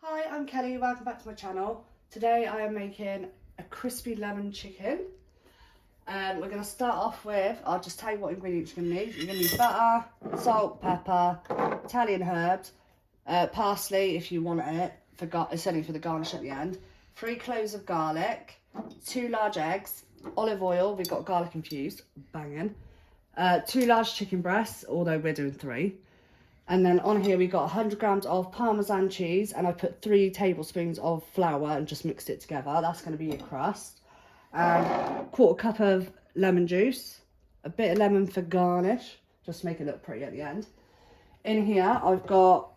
Hi, I'm Kelly, welcome back to my channel. Today I am making a crispy lemon chicken. We're going to start off with, I'll just tell you what ingredients you're going to need. You're going to need butter, salt, pepper, Italian herbs, parsley if you want it, it's only for the garnish at the end, 3 cloves of garlic, 2 large eggs, olive oil, we've got garlic infused, banging, 2 large chicken breasts, although we're doing 3. And then on here we got 100 grams of Parmesan cheese, and I put 3 tablespoons of flour and just mixed it together. That's going to be your crust. And 1/4 cup of lemon juice, a bit of lemon for garnish, just to make it look pretty at the end. In here I've got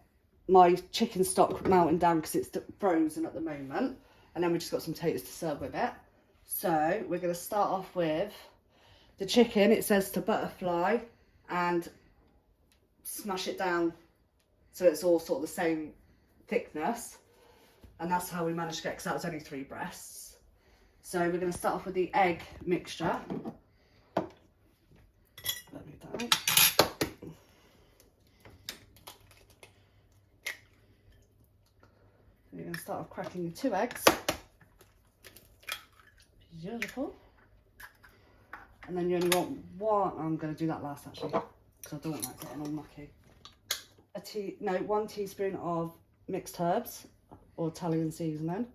my chicken stock melting down because it's frozen at the moment, and then we just got some potatoes to serve with it. So we're going to start off with the chicken. It says to butterfly and smash it down so it's all sort of the same thickness, and that's how we managed to get, because that was only 3 breasts. So we're going to start off with the egg mixture. Let me down. You're going to start off cracking your 2 eggs. Beautiful. And then you only want 1. I'm going to do that last actually, because I don't want that getting all mucky. 1 teaspoon of mixed herbs or Italian seasoning.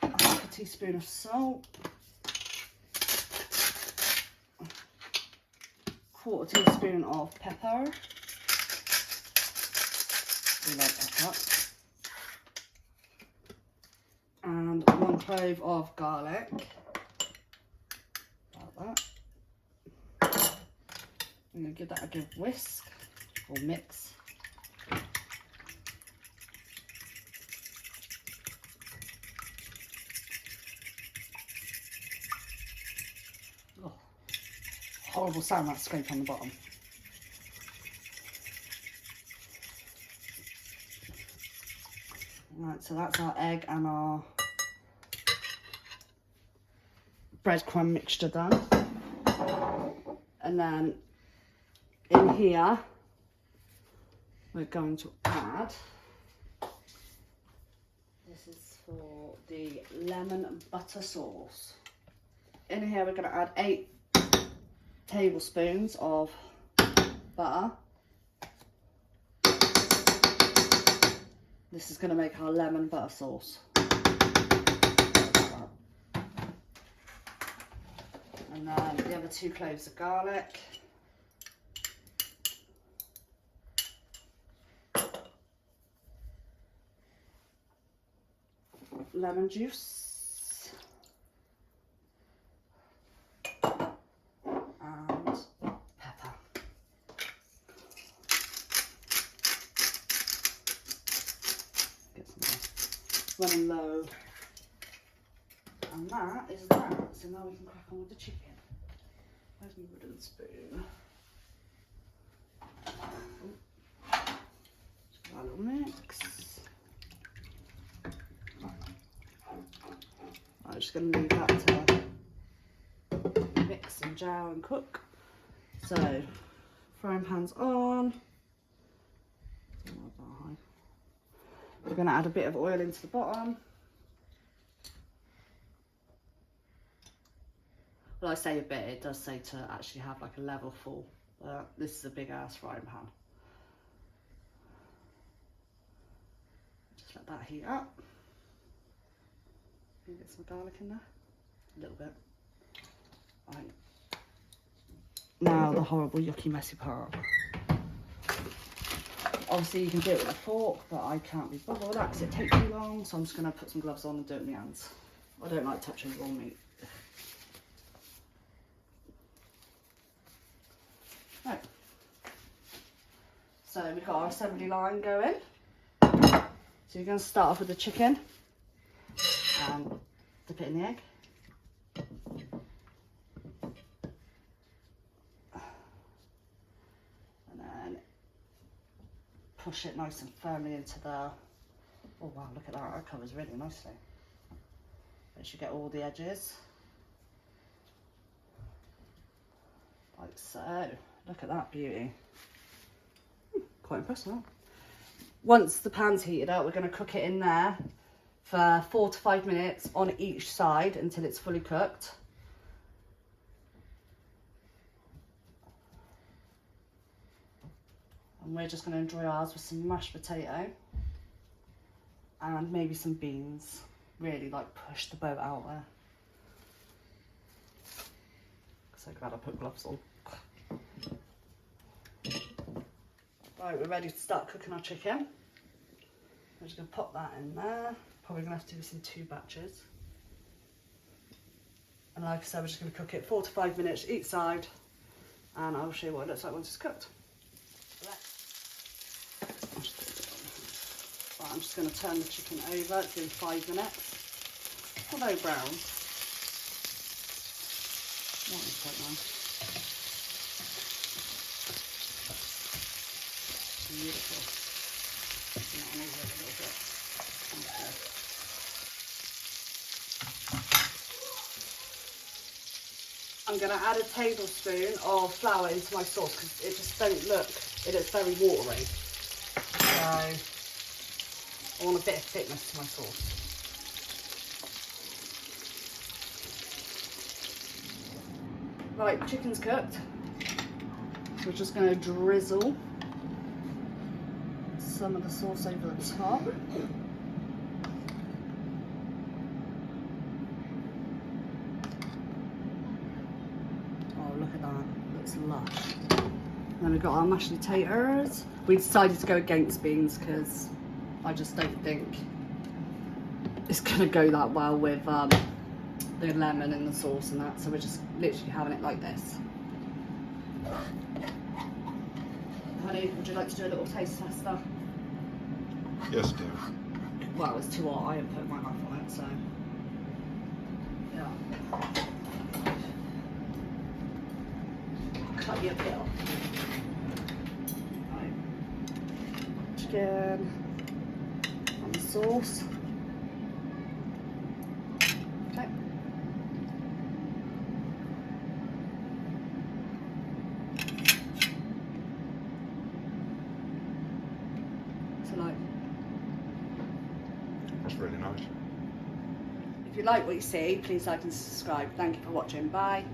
Half a teaspoon of salt. 1/4 teaspoon of pepper. We like pepper. And 1 clove of garlic. Like that. I'm going to give that a good whisk or mix. Oh, horrible sound, that scrape on the bottom. Right, so that's our egg and our breadcrumb mixture done. And then in here we're going to add, this is for the lemon butter sauce. In here we're going to add 8 tablespoons of butter. This is going to make our lemon butter sauce. And then the other 2 cloves of garlic. Lemon juice. And pepper. Get some more. Running low. And that is that. So now we can crack on with the chicken. Where's my wooden spoon? Just give that a little mix. I'm just going to leave that to mix and jar and cook. So, frying pan's on. We're going to add a bit of oil into the bottom. Well, I say a bit, it does say to actually have like a level full. This is a big ass frying pan. Just let that heat up. Can you get some garlic in there? A little bit. Right. Now the horrible, yucky, messy part. Obviously you can do it with a fork, but I can't be bothered with that because it takes too long, so I'm just going to put some gloves on and do it with my hands. I don't like touching raw meat. Right. So we've got our assembly line going. So you're going to start off with the chicken and dip it in the egg. And then push it nice and firmly into the, oh wow, look at that, that covers really nicely. Make sure you get all the edges. Like so. Look at that beauty. quite impressed now. Once the pan's heated up, we're going to cook it in there for 4 to 5 minutes on each side until it's fully cooked. And we're just going to enjoy ours with some mashed potato and maybe some beans. Really like push the boat out there. So glad I put gloves on. Right, we're ready to start cooking our chicken. I'm just going to pop that in there. Probably going to have to do this in 2 batches. And like I said, we're just going to cook it 4 to 5 minutes each side. And I'll show you what it looks like once it's cooked. Right, I'm just going to turn the chicken over, give it 5 minutes. Although brown. That is quite nice. Beautiful. I'm going to add a tablespoon of flour into my sauce because it just don't look, it looks very watery. So I want a bit of thickness to my sauce. Right, chicken's cooked. So we're just going to drizzle some of the sauce over the top. Oh, look at that. Looks lush. And then we've got our mashed potatoes. We decided to go against beans because I just don't think it's going to go that well with the lemon and the sauce and that. So we're just literally having it like this. Honey, would you like to do a little taste tester? Yes, dear. Well, it's too hot. I haven't put my knife on it, so yeah. Cut you a bit off. Right. Chicken and the sauce. Okay. So like. That's really nice. If you like what you see, please like and subscribe. Thank you for watching. Bye.